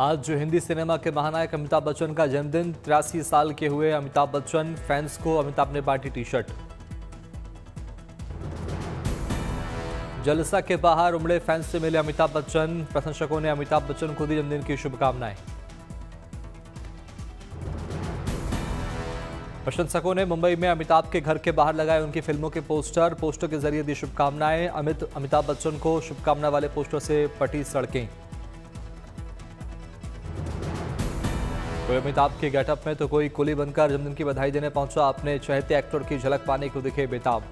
आज जो हिंदी सिनेमा के महानायक अमिताभ बच्चन का जन्मदिन, 83 साल के हुए अमिताभ बच्चन, फैंस को अमिताभ ने बांटी टी शर्ट। जलसा के बाहर उमड़े फैंस से मिले अमिताभ बच्चन, प्रशंसकों ने अमिताभ बच्चन को दी जन्मदिन की शुभकामनाएं। प्रशंसकों ने मुंबई में अमिताभ के घर के बाहर लगाए उनकी फिल्मों के पोस्टर के जरिए दी शुभकामनाएं। अमिताभ बच्चन को शुभकामना वाले पोस्टर से पटी सड़कें। कोई अमिताभ के गेटअप में तो कोई कुली बनकर जन्मदिन की बधाई देने पहुंचा। अपने चहेते एक्टर की झलक पाने को दिखे बेताब।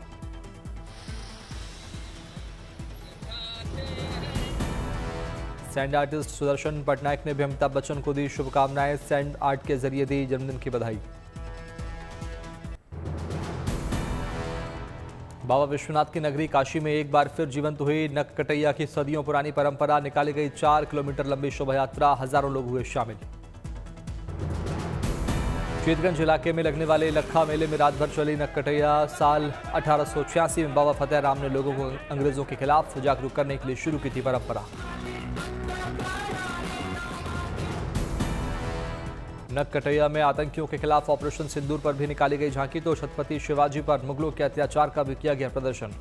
सैंड आर्टिस्ट सुदर्शन पटनायक ने भी अमिताभ बच्चन को दी शुभकामनाएं। सैंड आर्ट के जरिए दी जन्मदिन की बधाई। बाबा विश्वनाथ की नगरी काशी में एक बार फिर जीवंत हुई नक्कटैया की सदियों पुरानी परंपरा। निकाली गई 4 किलोमीटर लंबी शोभा यात्रा, हजारों लोग हुए शामिल। चितगंज इलाके में लगने वाले लखा मेले में रात भर चली नक्कटैया। साल 1886 में बाबा फतेह राम ने लोगों को अंग्रेजों के खिलाफ जागरूक करने के लिए शुरू की थी परंपरा। नक्कटैया में आतंकियों के खिलाफ ऑपरेशन सिंदूर पर भी निकाली गई झांकी तो छत्रपति शिवाजी पर मुगलों के अत्याचार का भी किया गया प्रदर्शन।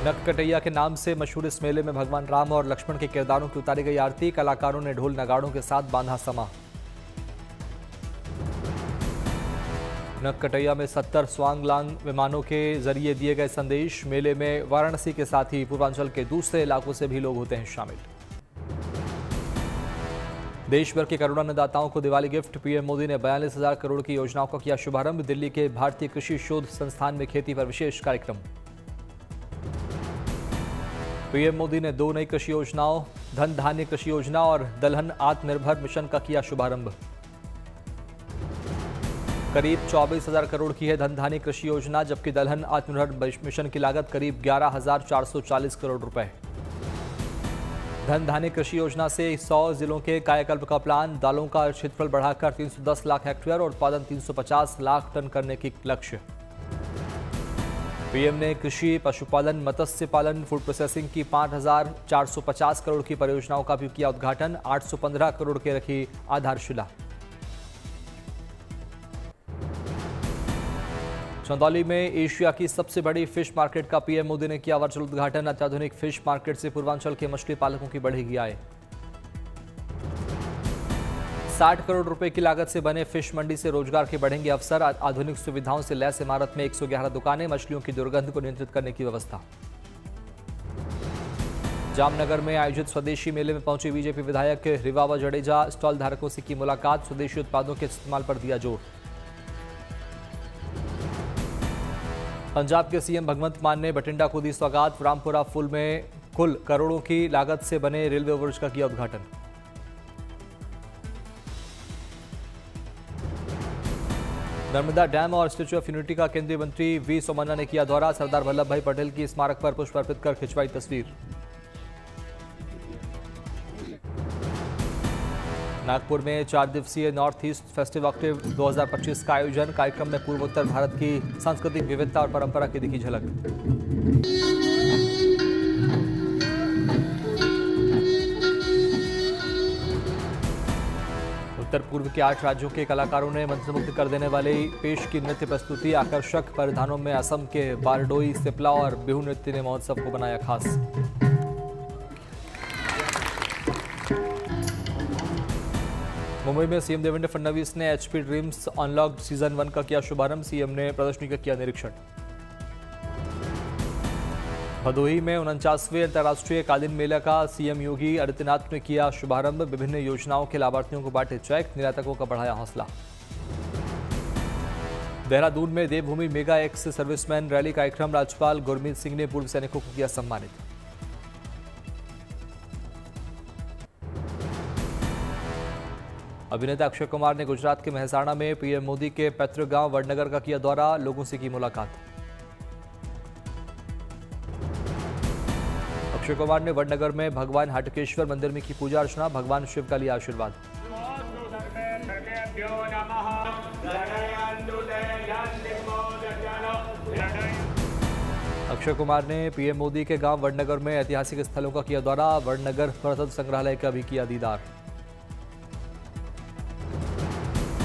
नक्कटैया के नाम से मशहूर इस मेले में भगवान राम और लक्ष्मण के किरदारों की उतारी गई आरती। कलाकारों ने ढोल नगाड़ों के साथ बांधा समा। नक्कटैया में 70 स्वांगलांग विमानों के जरिए दिए गए संदेश। मेले में वाराणसी के साथ ही पूर्वांचल के दूसरे इलाकों से भी लोग होते हैं शामिल। देश भर के करोड़ों अन्नदाताओं को दिवाली गिफ्ट। पीएम मोदी ने 42,000 करोड़ की योजनाओं का किया शुभारंभ। दिल्ली के भारतीय कृषि शोध संस्थान में खेती पर विशेष कार्यक्रम। पीएम मोदी ने 2 नई कृषि योजनाओं, धन धान्य कृषि योजना और दलहन आत्मनिर्भर मिशन का किया शुभारंभ। करीब 24,000 करोड़ की है धन धान्य कृषि योजना, जबकि दलहन आत्मनिर्भर मिशन की लागत करीब 11,440 करोड़ रुपए। धन धान्य कृषि योजना से 100 जिलों के कायाकल्प का प्लान। दालों का क्षेत्रफल बढ़ाकर 310 लाख हेक्टेयर और उत्पादन 350 लाख टन करने की लक्ष्य। पीएम ने कृषि, पशुपालन, मत्स्य पालन, फूड प्रोसेसिंग की 5,450 करोड़ की परियोजनाओं का भी किया उद्घाटन। 815 करोड़ के रखी आधारशिला। चंदौली में एशिया की सबसे बड़ी फिश मार्केट का पीएम मोदी ने किया वर्चुअल उद्घाटन। अत्याधुनिक फिश मार्केट से पूर्वांचल के मछली पालकों की बढ़ेगी आय। 60 करोड़ रुपए की लागत से बने फिश मंडी से रोजगार के बढ़ेंगे अवसर। आधुनिक सुविधाओं से लैस इमारत में 111 दुकानें। मछलियों की दुर्गंध को नियंत्रित करने की व्यवस्था। जामनगर में आयोजित स्वदेशी मेले में पहुंचे बीजेपी विधायक रिवावा जडेजा। स्टॉल धारकों से की मुलाकात। स्वदेशी उत्पादों के इस्तेमाल पर दिया जोर। पंजाब के सीएम भगवंत मान ने बठिंडा को दी सौगात। रामपुरा पुल में कुल करोड़ों की लागत से बने रेलवे ओवरब्रिज का किया उद्घाटन। नर्मदा डैम और स्टैच्यू ऑफ यूनिटी का केंद्रीय मंत्री वी सोमन्ना ने किया दौरा। सरदार वल्लभ भाई पटेल की स्मारक पर पुष्प अर्पित कर खिंचवाई तस्वीर। नागपुर में 4 दिवसीय नॉर्थ ईस्ट फेस्टिव ऑक्टेव 2025 का आयोजन। कार्यक्रम में पूर्वोत्तर भारत की सांस्कृतिक विविधता और परंपरा की दिखी झलक। उत्तर पूर्व के 8 राज्यों के कलाकारों ने मंत्रमुग्ध कर देने वाली पेश की नृत्य प्रस्तुति। आकर्षक परिधानों में असम के बारडोई, सिप्ला और बिहू नृत्य ने महोत्सव को बनाया खास। मुंबई में सीएम देवेंद्र फडणवीस ने एचपी ड्रीम्स अनलॉक्ड सीजन 1 का किया शुभारंभ। सीएम ने प्रदर्शनी का किया निरीक्षण। भदोही में 49वें अंतर्राष्ट्रीय कालीन मेला का सीएम योगी आदित्यनाथ ने किया शुभारंभ। विभिन्न योजनाओं के लाभार्थियों को बांटे चेक। निर्यातकों का बढ़ाया हौसला। देहरादून में देवभूमि मेगा एक्स सर्विसमैन रैली कार्यक्रम। राज्यपाल गुरमीत सिंह ने पूर्व सैनिकों को किया सम्मानित। अभिनेता अक्षय कुमार ने गुजरात के मेहसाणा में पीएम मोदी के पैतृक गांव वडनगर का किया दौरा। लोगों से की मुलाकात। अक्षय कुमार ने वडनगर में भगवान हटकेश्वर मंदिर में की पूजा अर्चना। भगवान शिव का लिया आशीर्वाद। अक्षय कुमार ने पीएम मोदी के गांव वडनगर में ऐतिहासिक स्थलों का किया दौरा। वडनगर पुरातत्व संग्रहालय का भी किया दीदार।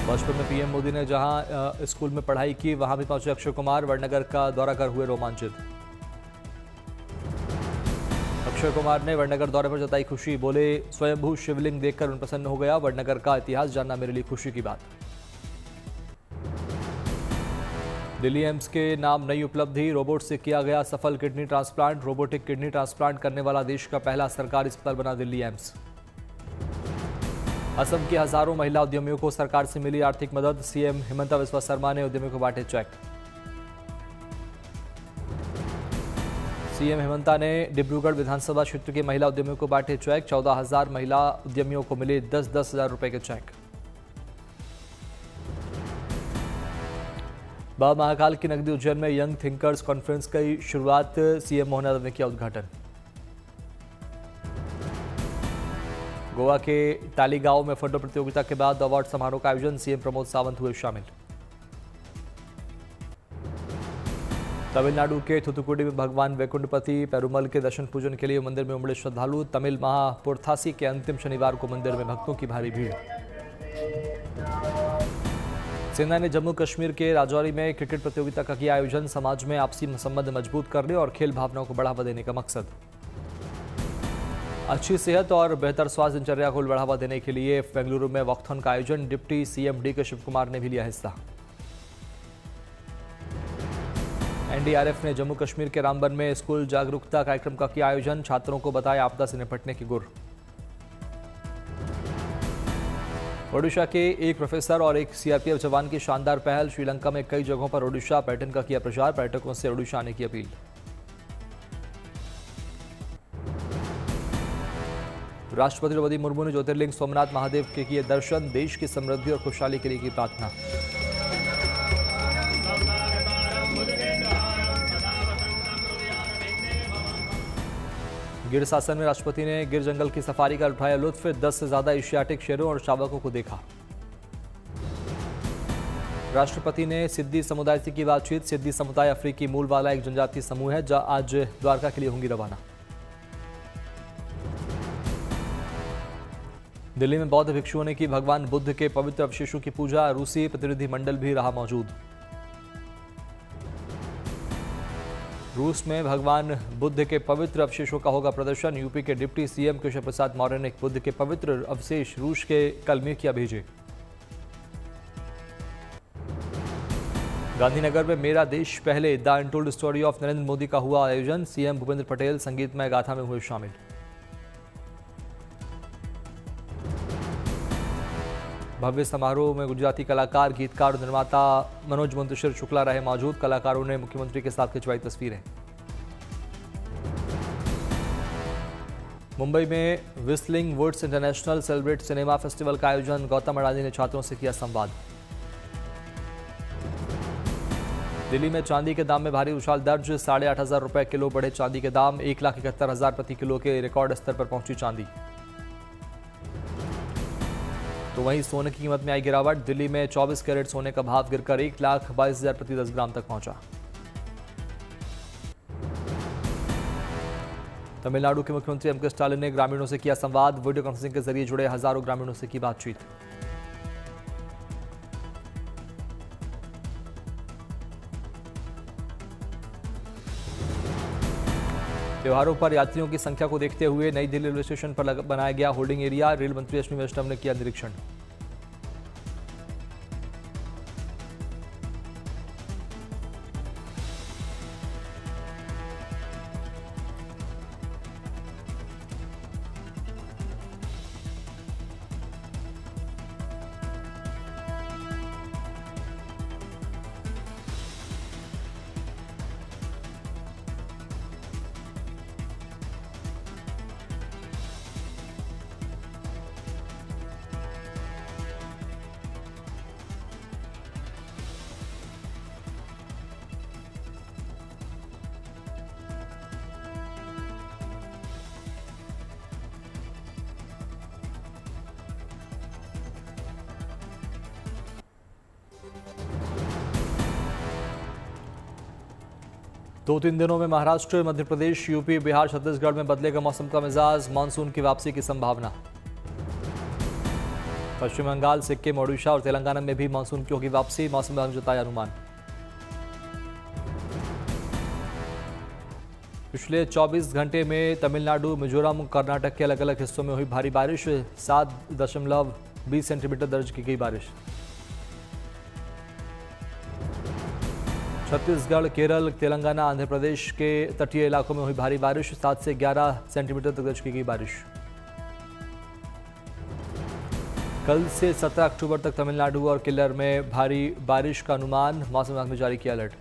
बचपन में पीएम मोदी ने जहां स्कूल में पढ़ाई की, वहां भी पहुंचे अक्षय कुमार। वडनगर का दौरा कर हुए रोमांचित। अक्षय कुमार ने वडनगर दौरे पर जताई खुशी। बोले, स्वयंभू शिवलिंग देखकर उन प्रसन्न हो गया। वडनगर का इतिहास जानना मेरे लिए खुशी की बात। दिल्ली एम्स के नाम नई उपलब्धि। रोबोट से किया गया सफल kidney transplant. Robotic kidney transplant करने वाला देश का पहला सरकारी अस्पताल बना दिल्ली एम्स। असम की हजारों महिला उद्यमियों को सरकार से मिली आर्थिक मदद। सीएम हिमंता बिस्वा शर्मा ने उद्यमियों को बांटे चेक। सीएम हिमंता ने डिब्रूगढ़ विधानसभा क्षेत्र के महिला उद्यमियों को बांटे चेक। 14,000 महिला उद्यमियों को मिले 10-10 हजार रुपए के चेक। बाबा महाकाल की नगरी उज्जैन में यंग थिंकर्स कॉन्फ्रेंस की शुरुआत। सीएम मोहन यादव ने किया उद्घाटन। गोवा के तालीगांव में फुटबॉल प्रतियोगिता के बाद अवार्ड समारोह का आयोजन। सीएम प्रमोद सावंत हुए शामिल। तमिलनाडु के थुथुकुडी में भगवान वैकुंठपति पेरुमल के दर्शन पूजन के लिए मंदिर में उमड़े श्रद्धालु। तमिल माह पुरथासी के अंतिम शनिवार को मंदिर में भक्तों की भारी भीड़। सेना ने जम्मू कश्मीर के राजौरी में क्रिकेट प्रतियोगिता का किया आयोजन। समाज में आपसी संबंध मजबूत करने और खेल भावनाओं को बढ़ावा देने का मकसद। अच्छी सेहत और बेहतर स्वास्थ्य दिनचर्या को बढ़ावा देने के लिए बेंगलुरु में वॉकथॉन का आयोजन। डिप्टी सीएम डी के शिव कुमार ने भी लिया हिस्सा। एनडीआरएफ ने जम्मू कश्मीर के रामबन में स्कूल जागरूकता कार्यक्रम का किया आयोजन। छात्रों को बताया आपदा से निपटने की गुर। ओडिशा के एक प्रोफेसर और एक सीआरपीएफ जवान की शानदार पहल। श्रीलंका में कई जगहों पर ओडिशा पर्यटन का किया प्रचार। पर्यटकों से ओडिशा आने की अपील। राष्ट्रपति द्रौपदी मुर्मू ने ज्योतिर्लिंग सोमनाथ महादेव के किए दर्शन। देश की समृद्धि और खुशहाली के लिए की प्रार्थना। गिर शासन में राष्ट्रपति ने गिर जंगल की सफारी का उठाया लुत्फ। 10 से ज्यादा एशियाटिक शेरों और शावकों को देखा। राष्ट्रपति ने सिद्दी समुदाय से की बातचीत। सिद्दी समुदाय अफ्रीकी मूल वाला एक जनजातीय समूह है, जहां आज द्वारका के लिए होंगी रवाना। दिल्ली में बौद्ध भिक्षुओं ने की भगवान बुद्ध के पवित्र अवशेषों की पूजा। रूसी प्रतिनिधि मंडल भी रहा मौजूद। रूस में भगवान बुद्ध के पवित्र अवशेषों का होगा प्रदर्शन। यूपी के डिप्टी सीएम केशव प्रसाद मौर्य ने बुद्ध के पवित्र अवशेष रूस के कलमेकिया भेजे। गांधीनगर में मेरा देश पहले the untold story of Narendra Modi का हुआ आयोजन। सीएम भूपेंद्र पटेल संगीतमय गाथा में हुए शामिल। भव्य समारोह में गुजराती कलाकार, गीतकार और निर्माता मनोज मुंतशिर शुक्ला रहे मौजूद। कलाकारों ने मुख्यमंत्री के साथ खिंचवाई तस्वीरें। मुंबई में Whistling Woods International Celebrate Cinema Festival का आयोजन। गौतम अडानी ने छात्रों से किया संवाद। दिल्ली में चांदी के दाम में भारी उछाल दर्ज। 8,500 रुपए किलो बढ़े चांदी के दाम। 1,71,000 प्रति किलो के रिकॉर्ड स्तर पर पहुंची चांदी। तो वहीं सोने की कीमत में आई गिरावट। दिल्ली में 24 कैरेट सोने का भाव गिरकर 1,22,000 प्रति 10 ग्राम तक पहुंचा। तमिलनाडु के मुख्यमंत्री एम के स्टालिन ने ग्रामीणों से किया संवाद। वीडियो कॉन्फ्रेंसिंग के जरिए जुड़े हजारों ग्रामीणों से की बातचीत। त्योहारों पर यात्रियों की संख्या को देखते हुए नई दिल्ली रेलवे स्टेशन पर बनाया गया होल्डिंग एरिया। रेल मंत्री अश्विनी वैष्णव ने किया निरीक्षण। 2-3 दिनों में महाराष्ट्र, मध्य प्रदेश, यूपी, बिहार, छत्तीसगढ़ में बदलेगा मौसम का मिजाज, मानसून की वापसी की संभावना। पश्चिम बंगाल, सिक्किम, ओडिशा और तेलंगाना में भी मानसून की होगी वापसी, मौसम विभाग ने जताया अनुमान। पिछले 24 घंटे में तमिलनाडु, मिजोरम, कर्नाटक के अलग अलग हिस्सों में हुई भारी बारिश, 7.20 सेंटीमीटर दर्ज की गई बारिश। छत्तीसगढ़, केरल, तेलंगाना, आंध्र प्रदेश के तटीय इलाकों में हुई भारी बारिश, 7 से 11 सेंटीमीटर तक दर्ज की गई बारिश। कल से 17 अक्टूबर तक तमिलनाडु और केरल में भारी बारिश का अनुमान, मौसम विभाग ने जारी किया अलर्ट।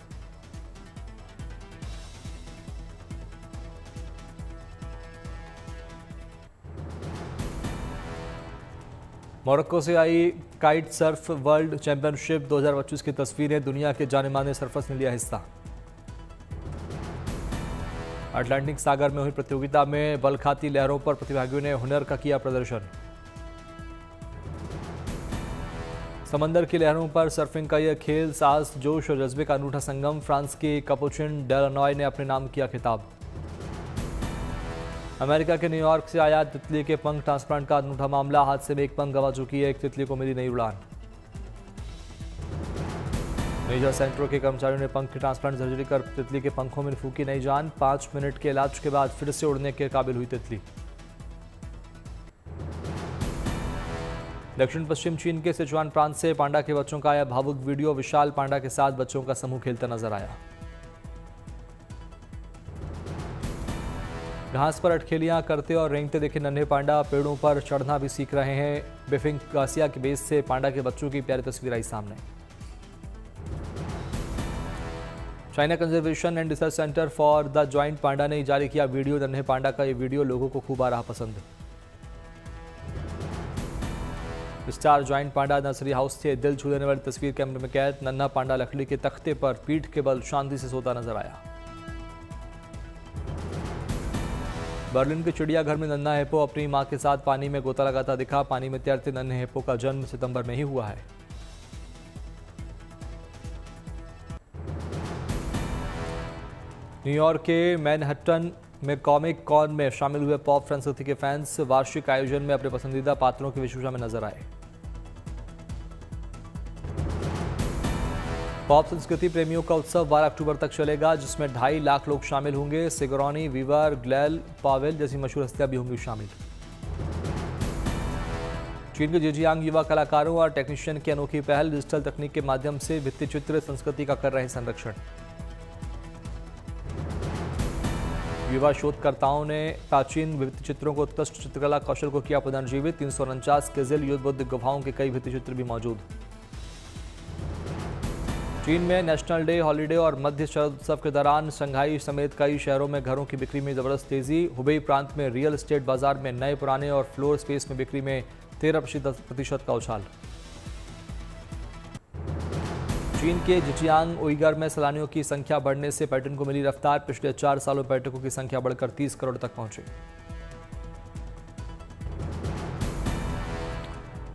मोरक्को से आई काइट सर्फ वर्ल्ड चैंपियनशिप 2025 की तस्वीरें, दुनिया के जाने माने सर्फर्स ने लिया हिस्सा। अटलांटिक सागर में हुई प्रतियोगिता में बल खाती लहरों पर प्रतिभागियों ने हुनर का किया प्रदर्शन। समंदर की लहरों पर सर्फिंग का यह खेल साहस, जोश और जज्बे का अनूठा संगम, फ्रांस की कैपुचिन डेलनॉय ने अपने नाम किया खिताब। अमेरिका के न्यूयॉर्क से आया तितली के पंख ट्रांसप्लांट का अनूठा मामला, हादसे में एक पंख गंवा चुकी है, एक तितली को मिली नई उड़ान। मेजर सेंटरों के कर्मचारियों ने पंख की ट्रांसप्लांट सर्जरी कर तितली के पंखों में फूकी नई जान, 5 मिनट के इलाज के बाद फिर से उड़ने के काबिल हुई तितली। दक्षिण पश्चिम चीन के सिचुआन प्रांत से पांडा के बच्चों का आया भावुक वीडियो, विशाल पांडा के साथ बच्चों का समूह खेलता नजर आया। घास पर अटखेलियां करते और रेंगते देखे नन्हे पांडा, पेड़ों पर चढ़ना भी सीख रहे हैं। बिफिंग गासिया के बेस से पांडा के बच्चों की प्यारी तस्वीर आई सामने। China conservation and research centre for the giant panda ने जारी किया वीडियो, नन्हे पांडा का ये वीडियो लोगों को खूब आ रहा पसंद। स्टार जॉइंट पांडा नर्सरी हाउस से दिल छू देने वाली तस्वीर कैमरे में कैद, नन्हा पांडा लकड़ी के तख्ते पर पीठ के बल शांति से सोता नजर आया। बर्लिन के चिड़ियाघर में नन्हा हिप्पो अपनी मां के साथ पानी में गोता लगाता दिखा, पानी में तैरते नन्हे हिप्पो का जन्म सितंबर में ही हुआ है। न्यूयॉर्क के मैनहट्टन में कॉमिक कॉन में शामिल हुए पॉप संस्कृति के फैंस वार्षिक आयोजन में अपने पसंदीदा पात्रों की वेशभूषा में नजर आए। पॉप संस्कृति प्रेमियों का उत्सव 12 अक्टूबर तक चलेगा, जिसमें 2.5 लाख लोग शामिल होंगे। सिगरॉनी, वीवर, ग्लेल, पावेल जैसी मशहूर हस्तियां भी होंगी शामिल। चीन के जेजियांग युवा कलाकारों और टेक्नीशियन की अनोखी पहल, डिजिटल तकनीक के माध्यम से भित्तिचित्र संस्कृति का कर रहे संरक्षण। युवा शोधकर्ताओं ने प्राचीन भित्तिचित्रों को उत्कृष्ट चित्रकला कौशल को किया पुनर्जीवित, 349 किजिल युद्ध बुद्ध गुफाओं के कई भित्तिचित्र भी मौजूद। चीन में नेशनल डे हॉलीडे और मध्य शरद उत्सव के दौरान शंघाई समेत कई शहरों में घरों की बिक्री में जबरदस्त तेजी। हुबेई प्रांत में रियल एस्टेट बाजार में नए पुराने और फ्लोर स्पेस में बिक्री में 13% का उछाल। चीन के जिजियांग उइगर में सैलानियों की संख्या बढ़ने से पर्यटन को मिली रफ्तार, पिछले 4 सालों में पर्यटकों की संख्या बढ़कर 30 करोड़ तक पहुंची।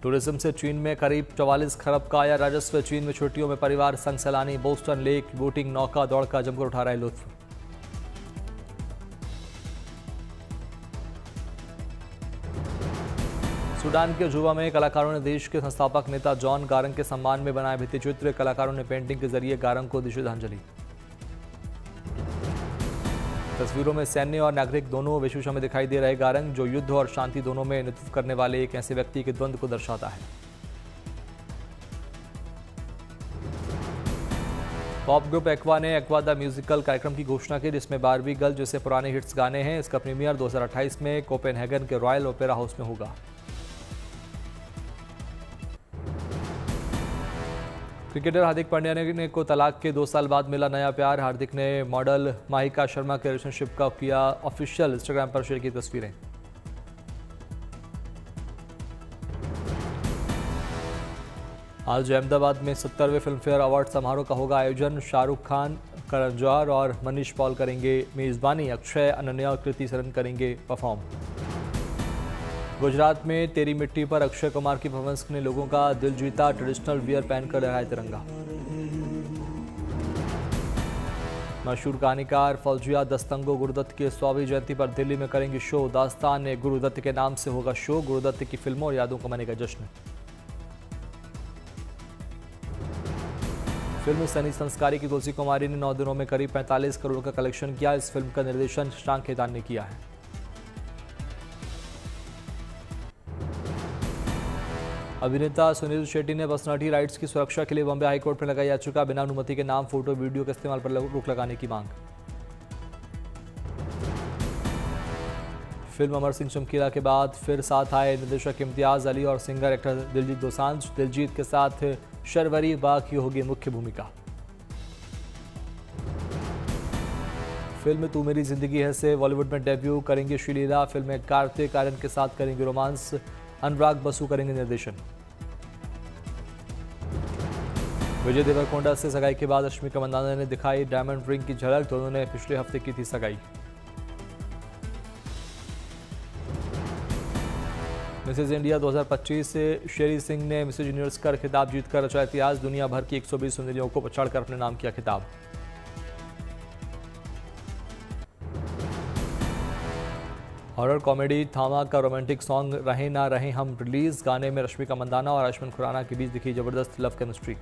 टूरिज्म से चीन में करीब 44 खरब का आया राजस्व, चीन में छुट्टियों में परिवार संग सैलानी बोस्टन लेक, बोटिंग, नौका दौड़ का जमकर उठा रहे लुत्फ। सूडान के जुबा में कलाकारों ने देश के संस्थापक नेता जॉन गारंग के सम्मान में बनाए भित्तिचित्र, कलाकारों ने पेंटिंग के जरिए गारंग को दी श्रद्धांजलि। तस्वीरों में सैन्य और नागरिक दोनों वेशभूषा में दिखाई दे रहे गारंग, जो युद्ध और शांति दोनों में नेतृत्व करने वाले एक ऐसे व्यक्ति के द्वंद्व को दर्शाता है। पॉप ग्रुप एक्वा ने एक्वा द म्यूजिकल कार्यक्रम की घोषणा की, जिसमें बारबी गर्ल जैसे पुराने हिट्स गाने हैं। इसका प्रीमियर 2028 में कोपेनहेगन के रॉयल ओपेरा हाउस में होगा। क्रिकेटर हार्दिक पांड्या को तलाक के 2 साल बाद मिला नया प्यार। हार्दिक ने मॉडल माहिका शर्मा के रिलेशनशिप का किया ऑफिशियल, इंस्टाग्राम पर शेयर की तस्वीरें। आज अहमदाबाद में 70वें फिल्मफेयर अवार्ड समारोह का होगा आयोजन। शाहरुख खान, करण जौहर और मनीष पॉल करेंगे मेजबानी, अक्षय, अनन्या और कृति सरन करेंगे परफॉर्म। गुजरात में तेरी मिट्टी पर अक्षय कुमार की परफॉर्मेंस ने लोगों का दिल जीता, ट्रेडिशनल वियर पहनकर लहराया तिरंगा। मशहूर कहानीकार फौजिया दस्तंगो गुरुदत्त की 100वीं जयंती पर दिल्ली में करेंगे शो। दास्तान गुरुदत्त के नाम से होगा शो। गुरुदत्त की फिल्मों और यादों का मनेगा जश्न। फिल्म सनी संस्कारी की तुलसी कुमारी ने 9 दिनों में करीब 45 करोड़ का कलेक्शन किया। इस फिल्म का निर्देशन शशांक खेतान ने किया है। अभिनेता सुनील शेट्टी ने पर्सनैलिटी राइट्स की सुरक्षा के लिए बॉम्बे हाईकोर्ट में लगाई याचिका। बिना अनुमति के नाम, फोटो, वीडियो के इस्तेमाल पर रोक लगाने की मांग। फिल्म अमर सिंह चमकीला के बाद फिर साथ आए निर्देशक इम्तियाज अली और सिंगर एक्टर दिलजीत दोसांझ। दिलजीत के साथ शर्वरी बाग की होगी मुख्य भूमिका। फिल्म तू मेरी जिंदगी है से बॉलीवुड में डेब्यू करेंगे श्रीलीला। फिल्म में कार्तिक आर्यन के साथ करेंगे रोमांस। अनुराग बसु करेंगे निर्देशन। विजय देवरकोंडा से सगाई के बाद रश्मिका मंदाना ने दिखाई डायमंड रिंग की झलक। दोनों ने पिछले हफ्ते की थी सगाई। मिसेज इंडिया 2025 से शेरी सिंह ने मिसेज यूनिवर्स का खिताब जीतकर रचा इतिहास। दुनिया भर की 120 सुंदरियों को पछाड़कर अपने नाम किया खिताब। हॉरर कॉमेडी थामा का रोमांटिक सॉन्ग रहे ना रहे हम रिलीज। गाने में रश्मिका मंदाना और आयुष्मान खुराना के बीच दिखी जबरदस्त love chemistry.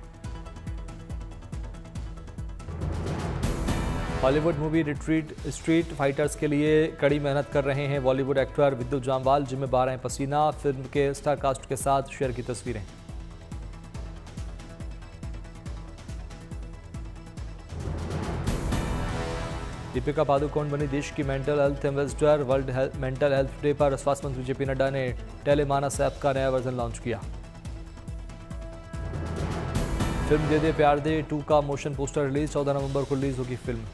Hollywood movie retreat street fighters के लिए कड़ी मेहनत कर रहे हैं बॉलीवुड एक्टर विद्युत जामवाल। जिम में बहा रहे हैं पसीना। फिल्म के स्टार कास्ट के साथ शेयर की तस्वीरें। दीपिका पादुकोण बनी देश की mental health ambassador. World mental health day पर स्वास्थ्य मंत्री जेपी नड्डा ने टेलीमानस ऐप का नया वर्जन लॉन्च किया। फिल्म दे दे प्यार दे 2 का मोशन पोस्टर रिलीज। 14 नवंबर को रिलीज होगी फिल्म।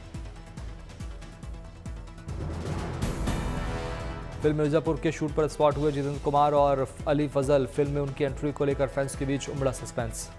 फिल्म मिर्जापुर के शूट पर स्पॉट हुए जितेंद्र कुमार और अली फजल। फिल्म में उनकी एंट्री को लेकर फैंस के बीच उमड़ा सस्पेंस।